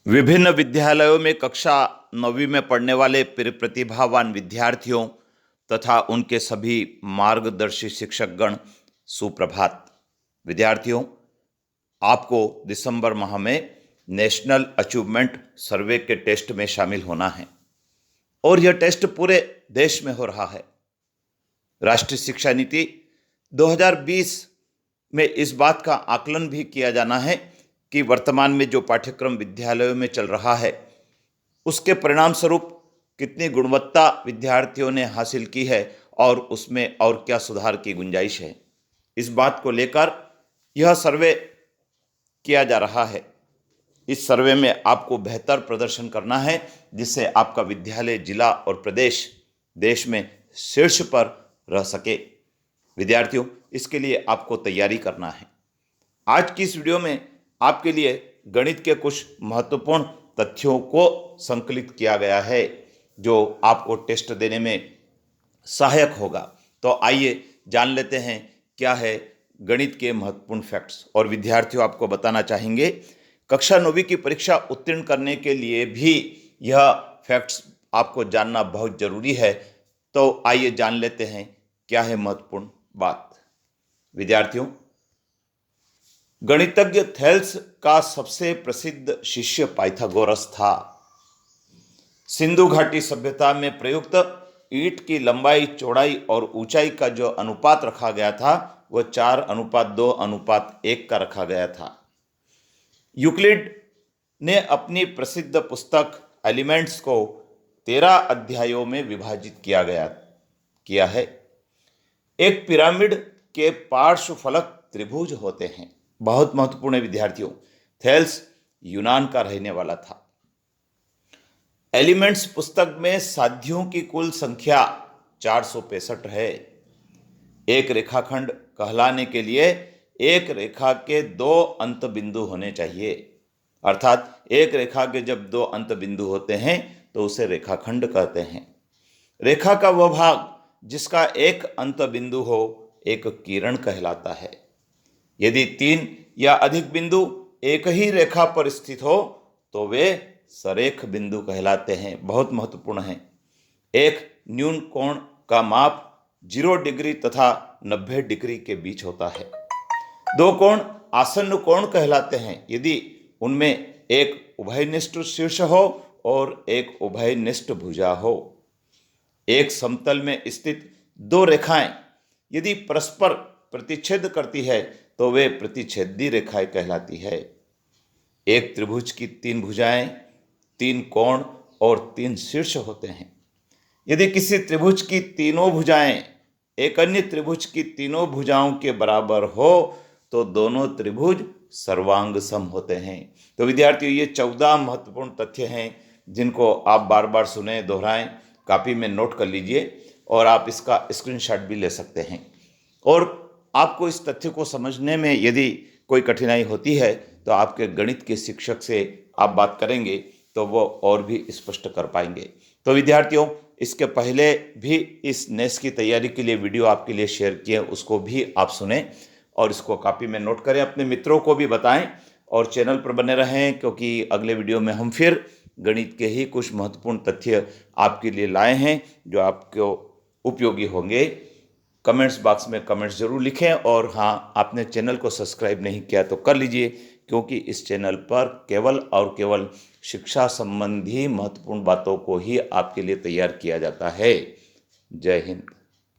विभिन्न विद्यालयों में कक्षा 9वीं में पढ़ने वाले प्रतिभावान विद्यार्थियों तथा उनके सभी मार्गदर्शी शिक्षकगण, सुप्रभात। विद्यार्थियों, आपको दिसंबर माह में नेशनल अचीवमेंट सर्वे के टेस्ट में शामिल होना है और यह टेस्ट पूरे देश में हो रहा है। राष्ट्रीय शिक्षा नीति 2020 में इस बात का आकलन भी किया जाना है कि वर्तमान में जो पाठ्यक्रम विद्यालयों में चल रहा है उसके परिणाम स्वरूप कितनी गुणवत्ता विद्यार्थियों ने हासिल की है और उसमें और क्या सुधार की गुंजाइश है। इस बात को लेकर यह सर्वे किया जा रहा है। इस सर्वे में आपको बेहतर प्रदर्शन करना है जिससे आपका विद्यालय, जिला और प्रदेश देश में शीर्ष पर रह सके। विद्यार्थियों, इसके लिए आपको तैयारी करना है। आज की इस वीडियो में आपके लिए गणित के कुछ महत्वपूर्ण तथ्यों को संकलित किया गया है जो आपको टेस्ट देने में सहायक होगा। तो आइए जान लेते हैं क्या है गणित के महत्वपूर्ण फैक्ट्स। और विद्यार्थियों, आपको बताना चाहेंगे कक्षा 9वीं की परीक्षा उत्तीर्ण करने के लिए भी यह फैक्ट्स आपको जानना बहुत जरूरी है। तो आइए जान लेते हैं क्या है महत्वपूर्ण बात। विद्यार्थियों, गणितज्ञ थेल्स का सबसे प्रसिद्ध शिष्य पाइथागोरस था। सिंधु घाटी सभ्यता में प्रयुक्त ईंट की लंबाई, चौड़ाई और ऊंचाई का जो अनुपात रखा गया था वह 4:2:1 का रखा गया था। यूक्लिड ने अपनी प्रसिद्ध पुस्तक एलिमेंट्स को 13 अध्यायों में विभाजित किया है। एक पिरामिड के पार्श्वफलक त्रिभुज होते हैं। बहुत महत्वपूर्ण है विद्यार्थियों। थेल्स यूनान का रहने वाला था। एलिमेंट्स पुस्तक में साध्यों की कुल संख्या 465 है। एक रेखाखंड कहलाने के लिए एक रेखा के 2 अंत बिंदु होने चाहिए। अर्थात एक रेखा के जब 2 अंत बिंदु होते हैं तो उसे रेखाखंड कहते हैं। रेखा का वह भाग जिसका एक अंत बिंदु हो एक किरण कहलाता है। यदि 3 या अधिक बिंदु एक ही रेखा पर स्थित हो तो वे सरेख बिंदु कहलाते हैं। बहुत महत्वपूर्ण है। एक न्यून कोण का माप 0 डिग्री तथा 90 डिग्री के बीच होता है। 2 कोण आसन्न कोण कहलाते हैं यदि उनमें एक उभयनिष्ठ शीर्ष हो और एक उभयनिष्ठ भुजा हो। एक समतल में स्थित 2 रेखाएं यदि परस्पर प्रतिच्छेद करती है तो वे प्रतिच्छेदी रेखाएं कहलाती है। एक त्रिभुज की 3 भुजाएं, 3 कोण और 3 शीर्ष होते हैं। यदि किसी त्रिभुज की तीनों भुजाएं एक अन्य त्रिभुज की तीनों भुजाओं के बराबर हो तो दोनों त्रिभुज सर्वांग सम होते हैं। तो विद्यार्थियों, ये 14 महत्वपूर्ण तथ्य हैं जिनको आप बार बार सुने, दोहराएं, कॉपी में नोट कर लीजिए और आप इसका स्क्रीनशॉट भी ले सकते हैं। और आपको इस तथ्य को समझने में यदि कोई कठिनाई होती है तो आपके गणित के शिक्षक से आप बात करेंगे तो वो और भी स्पष्ट कर पाएंगे। तो विद्यार्थियों, इसके पहले भी इस नेस की तैयारी के लिए वीडियो आपके लिए शेयर किए, उसको भी आप सुने और इसको कॉपी में नोट करें, अपने मित्रों को भी बताएं और चैनल पर बने रहें क्योंकि अगले वीडियो में हम फिर गणित के ही कुछ महत्वपूर्ण तथ्य आपके लिए लाए हैं जो आपको उपयोगी होंगे। कमेंट्स बॉक्स में कमेंट्स जरूर लिखें और हाँ, आपने चैनल को सब्सक्राइब नहीं किया तो कर लीजिए क्योंकि इस चैनल पर केवल और केवल शिक्षा संबंधी महत्वपूर्ण बातों को ही आपके लिए तैयार किया जाता है। जय हिंद।